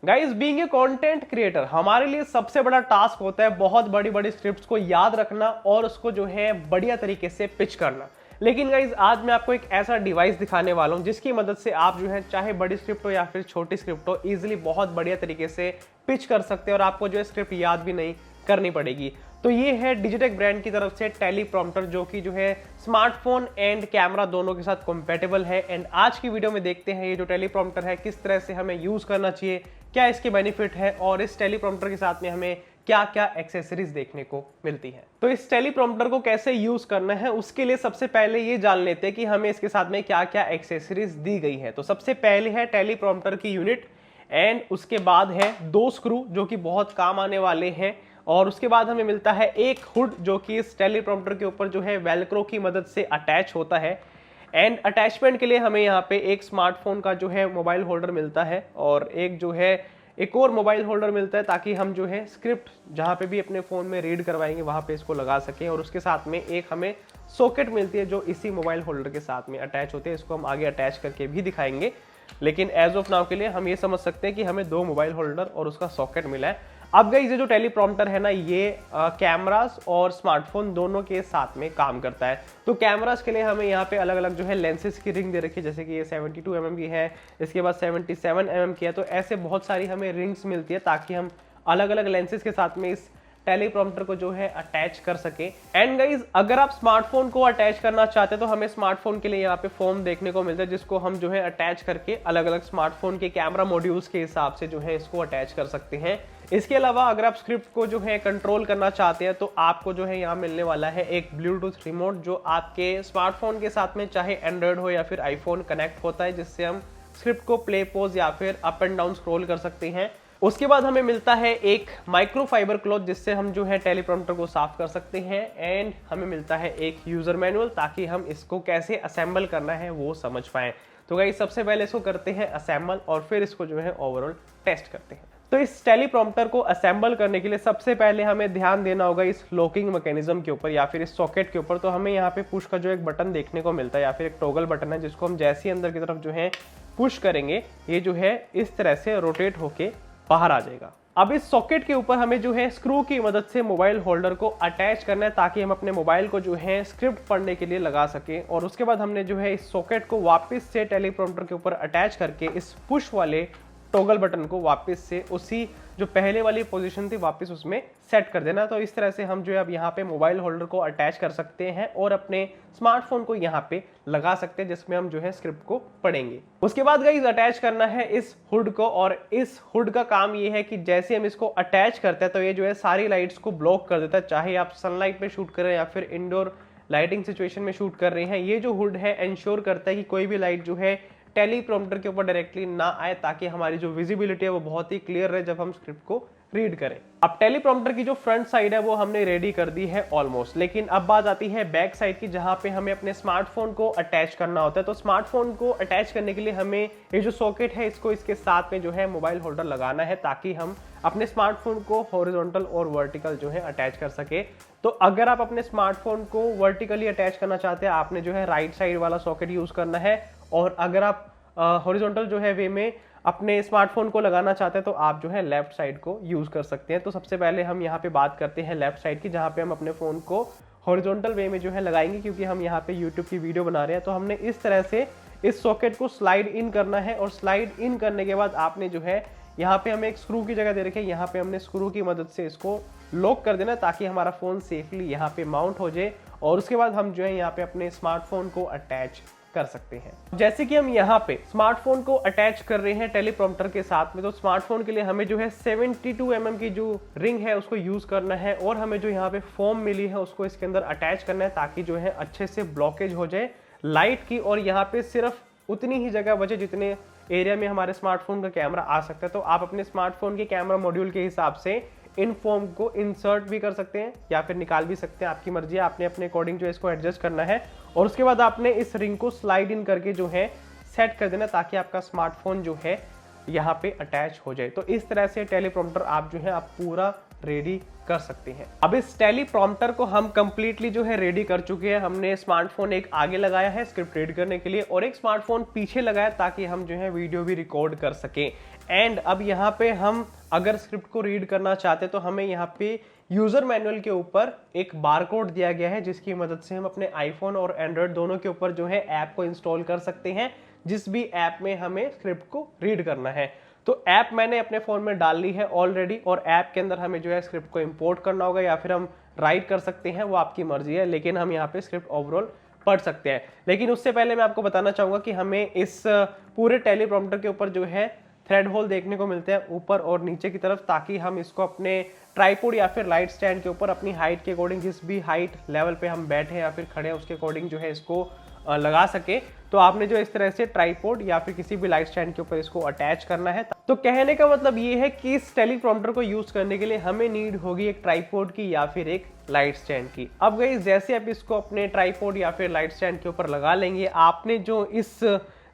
Guys, being a content creator हमारे लिए सबसे बड़ा टास्क होता है बहुत बड़ी बड़ी स्क्रिप्ट्स को याद रखना और उसको जो है बढ़िया तरीके से पिच करना। लेकिन गाइस, आज मैं आपको एक ऐसा डिवाइस दिखाने वाला हूं जिसकी मदद से आप जो है चाहे बड़ी स्क्रिप्ट हो या फिर छोटी स्क्रिप्ट हो इजीली बहुत बढ़िया तरीके से पिच कर सकते हैं और आपको जो है स्क्रिप्ट याद भी नहीं करनी पड़ेगी। तो ये है डिजिटेक ब्रांड की तरफ से टेलीप्रॉम्प्टर, जो कि जो है स्मार्टफोन एंड कैमरा दोनों के साथ कंपैटिबल है। एंड आज की वीडियो में देखते हैं ये जो टेलीप्रॉम्प्टर है किस तरह से हमें यूज करना चाहिए, क्या इसके बेनिफिट है और इस टेलीप्रॉम्प्टर के साथ में हमें क्या क्या एक्सेसरीज देखने को मिलती है। तो इस टेलीप्रॉम्प्टर को कैसे यूज करना है उसके लिए सबसे पहले ये जान लेते हैं कि हमें इसके साथ में क्या क्या एक्सेसरीज दी गई है। तो सबसे पहले है टेलीप्रॉम्प्टर की यूनिट एंड उसके बाद है 2 स्क्रू जो कि बहुत काम आने वाले हैं, और उसके बाद हमें मिलता है एक हुड जो कि इस टेलीप्रॉम्प्टर के ऊपर जो है वेलक्रो की मदद से अटैच होता है। एंड अटैचमेंट के लिए हमें यहाँ पे एक स्मार्टफोन का जो है मोबाइल होल्डर मिलता है और एक जो है एक और मोबाइल होल्डर मिलता है, ताकि हम जो है स्क्रिप्ट जहाँ पे भी अपने फ़ोन में रीड करवाएंगे वहाँ पे इसको लगा सकें। और उसके साथ में एक हमें सॉकेट मिलती है जो इसी मोबाइल होल्डर के साथ में अटैच होते हैं। इसको हम आगे अटैच करके भी दिखाएंगे, लेकिन एज ऑफ नाउ के लिए हम ये समझ सकते हैं कि हमें 2 मोबाइल होल्डर और उसका सॉकेट मिला है। अब गाइस, ये जो टेलीप्रॉम्प्टर है ना, ये कैमरास और स्मार्टफोन दोनों के साथ में काम करता है। तो कैमरास के लिए हमें यहाँ पे अलग अलग जो है लेंसेज की रिंग दे रखी है, जैसे कि ये 72 mm की है, इसके बाद 77 mm की है। तो ऐसे बहुत सारी हमें रिंग्स मिलती है ताकि हम अलग अलग लेंसेज के साथ में इस टेलीप्रॉम्प्टर को जो है अटैच कर सके। एंड गाइज, अगर आप स्मार्टफोन को अटैच करना चाहते हैं तो हमें स्मार्टफोन के लिए यहाँ पे फॉर्म देखने को मिलता है, जिसको हम जो है अटैच करके अलग अलग स्मार्टफोन के कैमरा मॉड्यूल्स के हिसाब से जो है इसको अटैच कर सकते हैं। इसके अलावा अगर आप स्क्रिप्ट को जो है कंट्रोल करना चाहते हैं तो आपको जो है यहाँ मिलने वाला है एक ब्लूटूथ रिमोट, जो आपके स्मार्टफोन के साथ में चाहे एंड्रॉयड हो या फिर आईफोन कनेक्ट होता है, जिससे हम स्क्रिप्ट को प्ले पोज या फिर अप एंड डाउन स्क्रॉल कर सकते हैं। उसके बाद हमें मिलता है एक माइक्रोफाइबर क्लॉथ, जिससे हम जो है टेलीप्रॉम्प्टर को साफ कर सकते हैं। एंड हमें मिलता है एक यूजर मैनुअल, ताकि हम इसको कैसे असेंबल करना है वो समझ पाएं। तो गाइस, सबसे पहले इसको करते हैं असेंबल और फिर इसको जो है ओवरऑल टेस्ट करते हैं। तो इस टेलीप्रॉम्प्टर को असेंबल करने के लिए सबसे पहले हमें ध्यान देना होगा इस लॉकिंग मैकेनिज्म के ऊपर या फिर इस सॉकेट के ऊपर। तो हमें यहाँ पे पुश का जो एक बटन देखने को मिलता है या फिर एक टॉगल बटन है, जिसको हम जैसे ही अंदर की तरफ जो है पुश करेंगे ये जो है इस तरह से रोटेट होके बाहर आ जाएगा। अब इस सॉकेट के ऊपर हमें जो है स्क्रू की मदद से मोबाइल होल्डर को अटैच करना है, ताकि हम अपने मोबाइल को जो है स्क्रिप्ट पढ़ने के लिए लगा सके। और उसके बाद हमने जो है इस सॉकेट को वापस से टेलीप्रॉम्प्टर के ऊपर अटैच करके इस पुश वाले टॉगल बटन को वापस से उसी जो पहले वाली पोजीशन थी वापस उसमें सेट कर देना। तो इस तरह से हम जो है अब यहाँ पे मोबाइल होल्डर को अटैच कर सकते हैं और अपने स्मार्टफोन को यहाँ पे लगा सकते हैं, जिसमें हम जो है स्क्रिप्ट को पढ़ेंगे। उसके बाद गाइस, अटैच करना है इस हुड को, और इस हुड का काम ये है कि जैसे हम इसको अटैच करते हैं तो ये जो है सारी लाइट्स को ब्लॉक कर देता है, चाहे आप सनलाइट में शूट कर रहे हैं या फिर इंडोर लाइटिंग सिचुएशन में शूट कर रहे हैं। ये जो हुड है इंश्योर करता है कि कोई भी लाइट जो है टेलीप्रॉम्प्टर के ऊपर डायरेक्टली ना आए, ताकि हमारी जो विजिबिलिटी है वो बहुत ही क्लियर रहे जब हम स्क्रिप्ट को रीड करें। अब टेलीप्रॉम्प्टर की जो फ्रंट साइड है वो हमने रेडी कर दी है ऑलमोस्ट, लेकिन अब बात आती है बैक साइड की, जहां पे हमें अपने स्मार्टफोन को अटैच करना होता है। तो स्मार्टफोन को अटैच करने के लिए हमें ये जो सॉकेट है इसको इसके साथ में जो है मोबाइल होल्डर लगाना है, ताकि हम अपने स्मार्टफोन को हॉरिजॉन्टल और वर्टिकल जो है अटैच कर सके। तो अगर आप अपने स्मार्टफोन को वर्टिकली अटैच करना चाहते हैं, आपने जो है राइट साइड वाला सॉकेट यूज करना है, और अगर आप हॉरिजॉन्टल जो है वे में अपने स्मार्टफोन को लगाना चाहते हैं तो आप जो है लेफ्ट साइड को यूज कर सकते हैं। तो सबसे पहले हम यहाँ पे बात करते हैं लेफ्ट साइड की, जहाँ पे हम अपने फोन को हॉरिजॉन्टल वे में जो है लगाएंगे, क्योंकि हम यहाँ पे यूट्यूब की वीडियो बना रहे हैं। तो हमने इस तरह से इस सॉकेट को स्लाइड इन करना है, और स्लाइड इन करने के बाद आपने जो है यहाँ पे हमें एक स्क्रू की जगह दे रखी है, यहाँ पे हमने स्क्रू की मदद से इसको लॉक कर देना, ताकि हमारा फोन सेफली यहाँ पे माउंट हो जाए। और उसके बाद हम जो है यहाँ पे अपने स्मार्टफोन को अटैच कर सकते हैं। जैसे कि हम यहाँ पे स्मार्टफोन को अटैच कर रहे हैं टेलीप्रॉम्प्टर के साथ में, तो स्मार्टफोन के लिए हमें जो है 72 mm की जो रिंग है उसको यूज करना है, और हमें जो यहाँ पे फोम मिली है उसको इसके अंदर अटैच करना है, ताकि जो है अच्छे से ब्लॉकेज हो जाए लाइट की, और यहाँ पे सिर्फ उतनी ही जगह बचे जितने एरिया में हमारे स्मार्टफोन का कैमरा आ सकता है। तो आप अपने स्मार्टफोन के कैमरा मॉड्यूल के हिसाब से इन फॉर्म को इंसर्ट भी कर सकते हैं या फिर निकाल भी सकते हैं, आपकी मर्जी है। आपने अपने अकॉर्डिंग जो है इसको एडजस्ट करना है, और उसके बाद आपने इस रिंग को स्लाइड इन करके जो है सेट कर देना, ताकि आपका स्मार्टफोन जो है यहाँ पे अटैच हो जाए। तो इस तरह से टेलीप्रॉम्प्टर आप जो है आप पूरा रेडी कर सकते हैं। अब इस टेलीप्रॉम्प्टर को हम कंप्लीटली जो है रेडी कर चुके हैं। हमने स्मार्टफोन एक आगे लगाया है स्क्रिप्ट रीड करने के लिए और एक स्मार्टफोन पीछे लगाया ताकि हम जो है वीडियो भी रिकॉर्ड कर सकें। एंड अब यहाँ पे हम अगर स्क्रिप्ट को रीड करना चाहते तो हमें यहाँ पे यूजर मैनुअल के ऊपर एक बारकोड दिया गया है जिसकी मदद से हम अपने आईफोन और एंड्रॉयड दोनों के ऊपर जो है ऐप को इंस्टॉल कर सकते हैं जिस भी ऐप में हमें स्क्रिप्ट को रीड करना है। तो ऐप मैंने अपने फोन में डाल ली है ऑलरेडी और ऐप के अंदर हमें जो है स्क्रिप्ट को इंपोर्ट करना होगा या फिर हम राइट कर सकते हैं, वो आपकी मर्जी है, लेकिन हम यहाँ पे स्क्रिप्ट ओवरऑल पढ़ सकते हैं। लेकिन उससे पहले मैं आपको बताना चाहूंगा कि हमें इस पूरे टेलीप्रॉम्प्टर के ऊपर जो है थ्रेड होल देखने को मिलते हैं ऊपर और नीचे की तरफ, ताकि हम इसको अपने ट्राइपॉड या फिर लाइट स्टैंड के ऊपर अपनी हाइट के अकॉर्डिंग, जिस भी हाइट लेवल पे हम बैठे हैं या फिर खड़े हैं उसके अकॉर्डिंग जो है इसको लगा सके। तो आपने जो इस तरह से ट्राइपॉड या फिर किसी भी लाइट स्टैंड के ऊपर इसको अटैच करना है। तो कहने का मतलब ये है कि इस टेलीप्रॉम्प्टर को यूज करने के लिए हमें नीड होगी एक ट्राइपॉड की या फिर एक लाइट स्टैंड की। अब गाइस जैसे आप इसको अपने ट्राइपॉड या फिर लाइट स्टैंड के ऊपर लगा लेंगे, आपने जो इस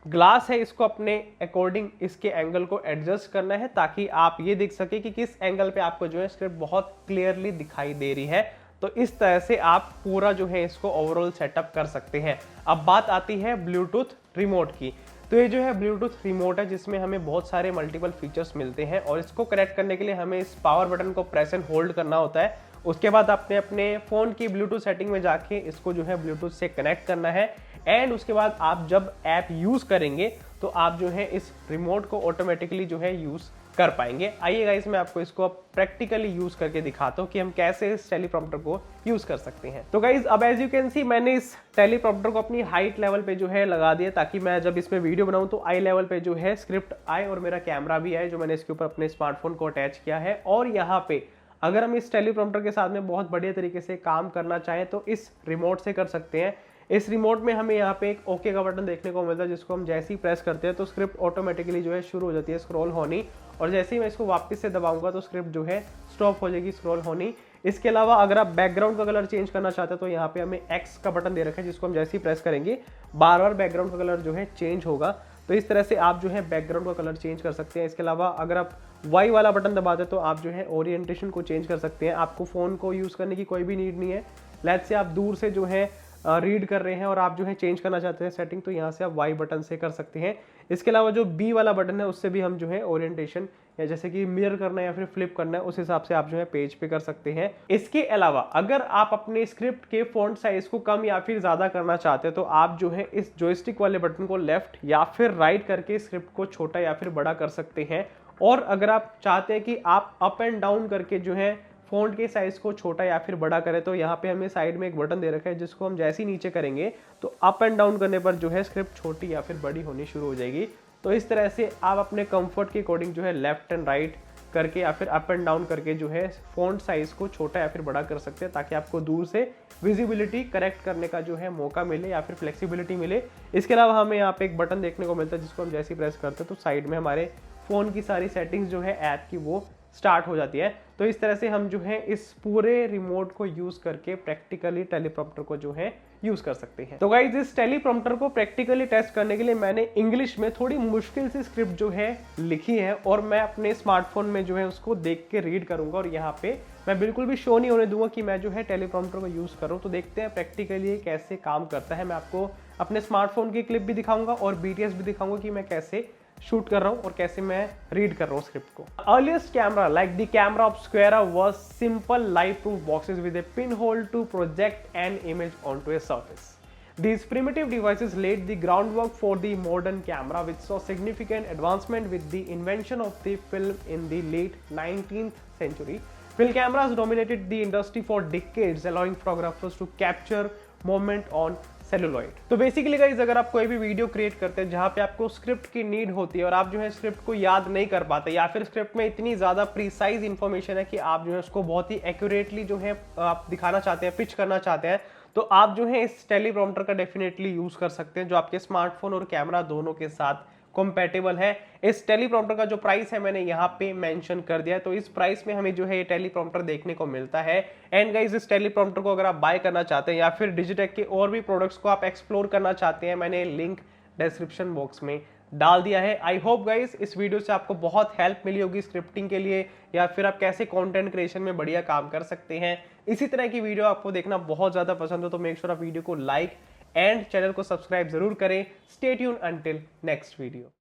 ग्लास है इसको अपने अकॉर्डिंग इसके एंगल को एडजस्ट करना है ताकि आप ये देख सके कि किस एंगल पे आपको जो है स्क्रिप्ट बहुत क्लियरली दिखाई दे रही है। तो इस तरह से आप पूरा जो है इसको ओवरऑल सेटअप कर सकते हैं। अब बात आती है ब्लूटूथ रिमोट की। तो ये जो है ब्लूटूथ रिमोट है जिसमें हमें बहुत सारे मल्टीपल फीचर्स मिलते हैं और इसको कनेक्ट करने के लिए हमें इस पावर बटन को प्रेस एंड होल्ड करना होता है। उसके बाद आपने अपने फोन की ब्लूटूथ सेटिंग में जाके इसको जो है ब्लूटूथ से कनेक्ट करना है एंड उसके बाद आप जब ऐप यूज करेंगे तो आप जो है इस रिमोट को ऑटोमेटिकली जो है यूज कर पाएंगे। आइए गाइस मैं आपको इसको अब प्रैक्टिकली यूज करके दिखाता हूँ कि हम कैसे इस टेलीप्रॉम्प्टर को यूज कर सकते हैं। तो गाइस अब एज यू कैन सी मैंने इस टेलीप्रॉम्प्टर को अपनी हाइट लेवल पे जो है लगा दिया ताकि मैं जब इसमें वीडियो बनाऊं तो आई लेवल पे जो है स्क्रिप्ट आए और मेरा कैमरा भी आए जो मैंने इसके ऊपर अपने स्मार्टफोन को अटैच किया है। और यहाँ पे अगर हम इस टेलीप्रॉम्प्टर के साथ में बहुत बढ़िया तरीके से काम करना चाहें तो इस रिमोट से कर सकते हैं। इस रिमोट में हमें यहाँ पे एक ओके का बटन देखने को मिलता है जिसको हम जैसे ही प्रेस करते हैं तो स्क्रिप्ट ऑटोमेटिकली जो है शुरू हो जाती है स्क्रॉल होनी, और जैसे ही मैं इसको वापस से दबाऊंगा तो स्क्रिप्ट जो है स्टॉप हो जाएगी स्क्रॉल होनी। इसके अलावा अगर आप बैकग्राउंड का कलर चेंज करना चाहते हैं तो यहाँ पे हमें एक्स का बटन दे रखा है जिसको हम जैसे ही प्रेस करेंगे बार बार बैकग्राउंड का कलर जो है चेंज होगा। तो इस तरह से आप जो है बैकग्राउंड का कलर चेंज कर सकते हैं। इसके अलावा अगर आप वाई वाला बटन दबाते तो आप जो है ओरिएंटेशन को चेंज कर सकते हैं। आपको फोन को यूज करने की कोई भी नीड नहीं है। लेट्स से आप दूर से जो है रीड कर रहे हैं और आप जो है चेंज करना चाहते हैं सेटिंग, तो यहाँ से आप वाई बटन से कर सकते हैं। इसके अलावा जो बी वाला बटन है उससे भी हम जो है ओरिएंटेशन या जैसे कि मिरर करना है या फिर फ्लिप करना है उस हिसाब से आप जो है पेज पे कर सकते हैं। इसके अलावा अगर आप अपने स्क्रिप्ट के फॉन्ट साइज को कम या फिर ज्यादा करना चाहते हैं तो आप जो है इस जॉयस्टिक वाले बटन को लेफ्ट या फिर राइट करके स्क्रिप्ट को छोटा या फिर बड़ा कर सकते हैं। और अगर आप चाहते हैं कि आप अप एंड डाउन करके जो है फॉन्ट के साइज को छोटा या फिर बड़ा करें तो यहाँ पे हमें साइड में एक बटन दे रखा है जिसको हम जैसे ही नीचे करेंगे तो अप एंड डाउन करने पर जो है स्क्रिप्ट छोटी या फिर बड़ी होनी शुरू हो जाएगी। तो इस तरह से आप अपने कंफर्ट के अकॉर्डिंग जो है लेफ्ट एंड राइट करके या फिर अप एंड डाउन करके जो है फॉन्ट साइज को छोटा या फिर बड़ा कर सकते हैं ताकि आपको दूर से विजिबिलिटी करेक्ट करने का जो है मौका मिले या फिर फ्लेक्सिबिलिटी मिले। इसके अलावा हमें यहाँ पे एक बटन देखने को मिलता है जिसको हम जैसे ही प्रेस करते हैं तो साइड में हमारे फोन की सारी सेटिंग्स जो है ऐप की वो स्टार्ट हो जाती है। तो इस तरह से हम जो है इस पूरे रिमोट को यूज करके प्रैक्टिकली टेलीप्रॉम्प्टर को जो है यूज कर सकते हैं। तो गाइस इस टेलीप्रॉम्प्टर को प्रैक्टिकली टेस्ट करने के लिए मैंने इंग्लिश में थोड़ी मुश्किल सी स्क्रिप्ट जो है लिखी है और मैं अपने स्मार्टफोन में जो है उसको देख के रीड करूंगा और यहाँ पे मैं बिल्कुल भी शो नहीं होने दूंगा कि मैं जो है टेलीप्रॉम्प्टर को यूज कर रहा हूँ। तो देखते हैं प्रैक्टिकली कैसे काम करता है। मैं आपको अपने स्मार्टफोन की क्लिप भी दिखाऊंगा और BTS भी दिखाऊंगा कि मैं कैसे शूट कर रहा हूं और कैसे मैं रीड कर रहा हूं स्क्रिप्ट को। Earliest camera like the camera of obscura was simple light proof boxes with a pinhole to project an image onto a surface. These primitive devices laid the groundwork for the modern camera, which saw significant advancement with the invention of the film in the late 19th century. Film cameras dominated the industry for decades, allowing photographers to capture moment on celluloid. तो basically guys अगर आप कोई भी video create करते हैं जहां पे आपको स्क्रिप्ट की नीड होती है और आप जो है स्क्रिप्ट को याद नहीं कर पाते या फिर स्क्रिप्ट में इतनी ज्यादा प्रीसाइज इंफॉर्मेशन है कि आप जो है उसको बहुत ही एक्यूरेटली जो है आप दिखाना चाहते हैं, पिच करना चाहते हैं, तो आप जो है इस टेलीप्रॉम्प्टर का डेफिनेटली यूज कर सकते हैं जो आपके स्मार्टफोन और कैमरा दोनों के साथ कंपैटिबल है। इस टेलीप्रॉम्प्टर का जो प्राइस है मैंने यहाँ पे मेंशन कर दिया है। तो इस प्राइस में हमें जो है ये टेलीप्रॉम्प्टर देखने को मिलता है। एंड गाइस इस टेलीप्रॉम्प्टर को अगर आप बाय करना चाहते हैं या फिर डिजिटेक के और भी प्रोडक्ट्स को आप एक्सप्लोर करना चाहते हैं, मैंने लिंक डिस्क्रिप्शन बॉक्स में डाल दिया है। आई होप गाइस इस वीडियो से आपको बहुत हेल्प मिली होगी स्क्रिप्टिंग के लिए, या फिर आप कैसे कंटेंट क्रिएशन में बढ़िया काम कर सकते हैं। इसी तरह की वीडियो आपको देखना बहुत ज़्यादा पसंद हो तो मेक श्योर आप वीडियो को लाइक एंड चैनल को सब्सक्राइब जरूर करें। Stay tune until next video.